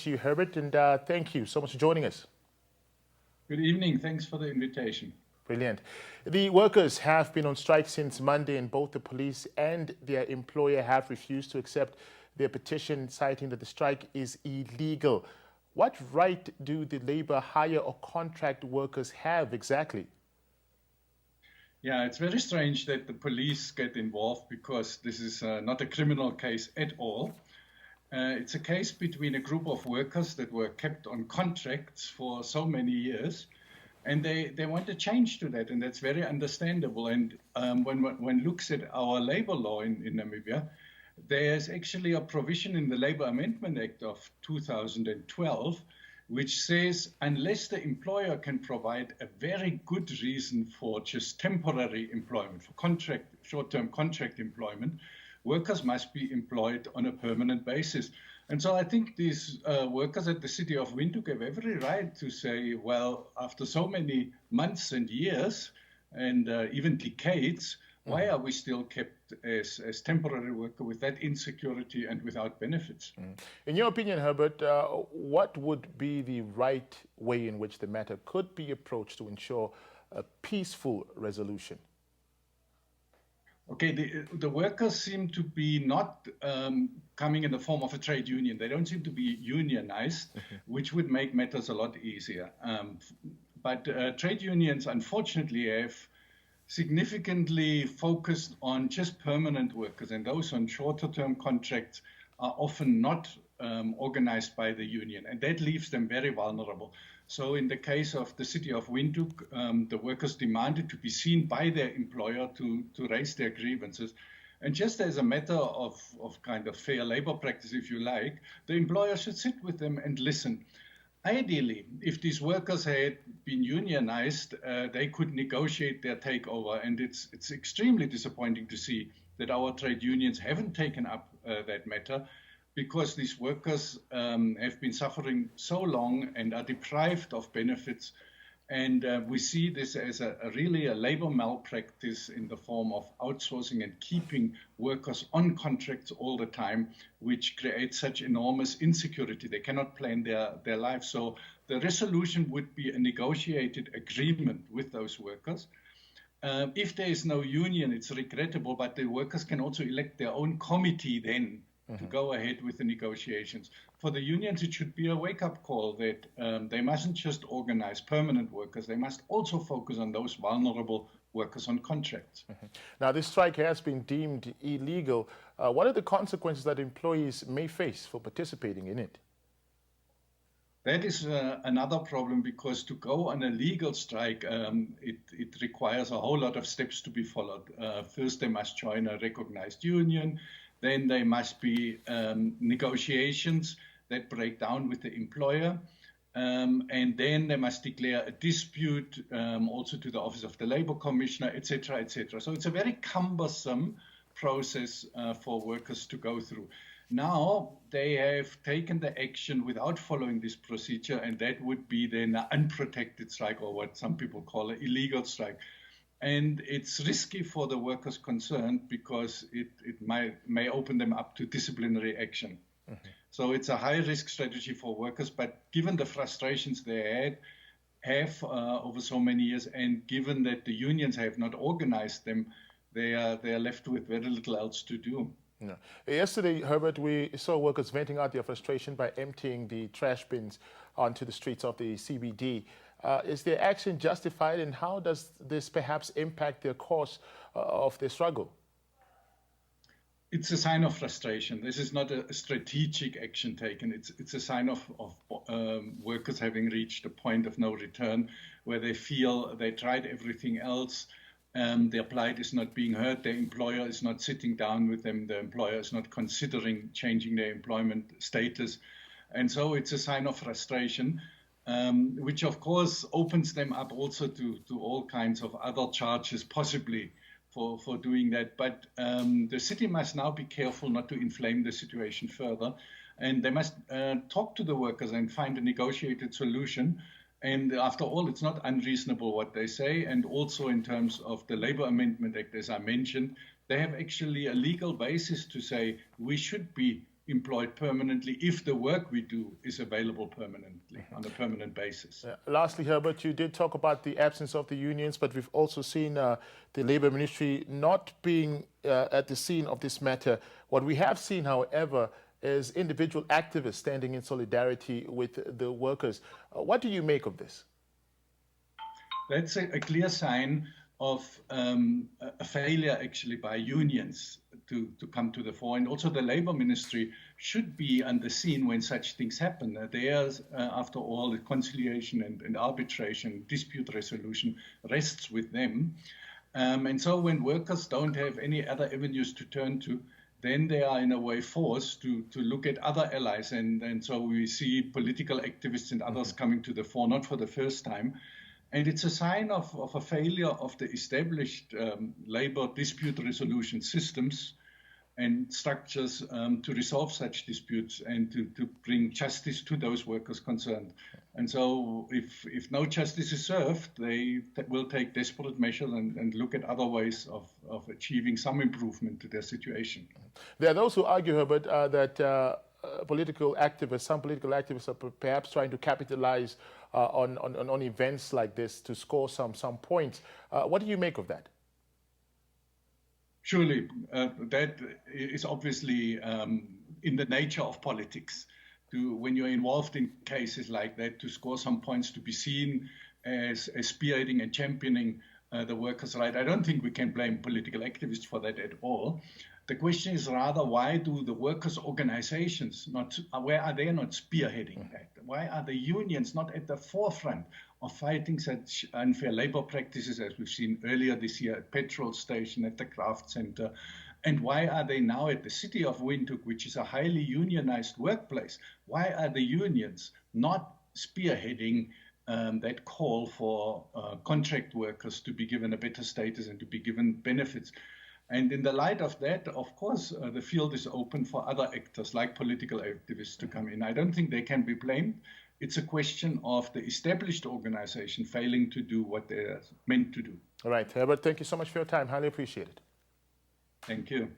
to you, Herbert, and thank you so much for joining us. Good evening. Thanks for the invitation. Brilliant. The workers have been on strike since Monday, and both the police and their employer have refused to accept their petition, citing that the strike is illegal. What right do the labor hire or contract workers have exactly? Yeah, it's very strange that the police get involved because this is not a criminal case at all. It's a case between a group of workers that were kept on contracts for so many years, and they want a change to that, and that's very understandable. And when one looks at our labor law in Namibia, there's actually a provision in the Labor Amendment Act of 2012 which says unless the employer can provide a very good reason for just temporary employment, for short-term contract employment, workers must be employed on a permanent basis. And so I think these workers at the City of Windhoek have every right to say, well, after so many months and years and even decades, why are we still kept as temporary worker with that insecurity and without benefits? In your opinion, Herbert, what would be the right way in which the matter could be approached to ensure a peaceful resolution? Okay, the workers seem to be not coming in the form of a trade union. They don't seem to be unionized, which would make matters a lot easier. But trade unions, unfortunately, have significantly focused on just permanent workers, and those on shorter term contracts are often not organized by the union, and that leaves them very vulnerable. So in the case of the City of Windhoek, the workers demanded to be seen by their employer to raise their grievances. And just as a matter of kind of fair labor practice, if you like, the employer should sit with them and listen. Ideally, if these workers had been unionized, they could negotiate their takeover. And it's extremely disappointing to see that our trade unions haven't taken up that matter, because these workers have been suffering so long and are deprived of benefits. And we see this as really a labor malpractice in the form of outsourcing and keeping workers on contracts all the time, which creates such enormous insecurity. They cannot plan their lives. So the resolution would be a negotiated agreement with those workers. If there is no union, it's regrettable, but the workers can also elect their own committee then to go ahead with the negotiations. For the unions, it should be a wake-up call that they mustn't just organize permanent workers. They must also focus on those vulnerable workers on contracts. Now, this strike has been deemed illegal. What are the consequences that employees may face for participating in it? That is another problem, because to go on a legal strike, it requires a whole lot of steps to be followed. First, they must join a recognized union. Then there must be negotiations that break down with the employer. And then they must declare a dispute also to the Office of the Labor Commissioner, etc., etc. So it's a very cumbersome process for workers to go through. Now they have taken the action without following this procedure, and that would be then an unprotected strike, or what some people call an illegal strike. And it's risky for the workers concerned, because it may open them up to disciplinary action. So it's a high-risk strategy for workers, but given the frustrations they have over so many years, and given that the unions have not organized them, they are left with very little else to do. No. Yesterday, Herbert, we saw workers venting out their frustration by emptying the trash bins onto the streets of the CBD. Is their action justified, and how does this perhaps impact the course of their struggle? It's a sign of frustration. This is not a strategic action taken. It's a sign of workers having reached a point of no return, where they feel they tried everything else. Their plight is not being heard. Their employer is not sitting down with them. The employer is not considering changing their employment status. And so it's a sign of frustration, which of course opens them up also to all kinds of other charges, possibly for doing that. But the city must now be careful not to inflame the situation further. And they must talk to the workers and find a negotiated solution. And after all, it's not unreasonable what they say. And also in terms of the Labor Amendment Act, as I mentioned, they have actually a legal basis to say we should be employed permanently if the work we do is available permanently, on a permanent basis. Lastly, Herbert, you did talk about the absence of the unions, but we've also seen the Labour Ministry not being at the scene of this matter. What we have seen, however, is individual activists standing in solidarity with the workers. What do you make of this? That's a clear sign of a failure, actually, by unions to come to the fore. And also the Labour Ministry should be on the scene when such things happen. There's, after all, the conciliation and arbitration, dispute resolution rests with them. And so when workers don't have any other avenues to turn to, then they are in a way forced to look at other allies. And so we see political activists and others coming to the fore, not for the first time. And it's a sign of a failure of the established labor dispute resolution systems and structures to resolve such disputes and to bring justice to those workers concerned. And so if no justice is served, they will take desperate measures and look at other ways of achieving some improvement to their situation. There are those who argue, Herbert, that some political activists are perhaps trying to capitalize on events like this to score some points. What do you make of that? Surely, that is obviously in the nature of politics. When you're involved in cases like that, to score some points, to be seen as spearheading and championing the workers' right. I don't think we can blame political activists for that at all. The question is rather, why do the workers' organizations why are they not spearheading that? Why are the unions not at the forefront of fighting such unfair labor practices as we've seen earlier this year at Petrol Station, at the Craft Center? And why are they now at the City of Windhoek, which is a highly unionized workplace? Why are the unions not spearheading that call for contract workers to be given a better status and to be given benefits? And in the light of that, of course, the field is open for other actors like political activists to come in. I don't think they can be blamed. It's a question of the established organization failing to do what they're meant to do. All right, Herbert, thank you so much for your time. Highly appreciate it. Thank you.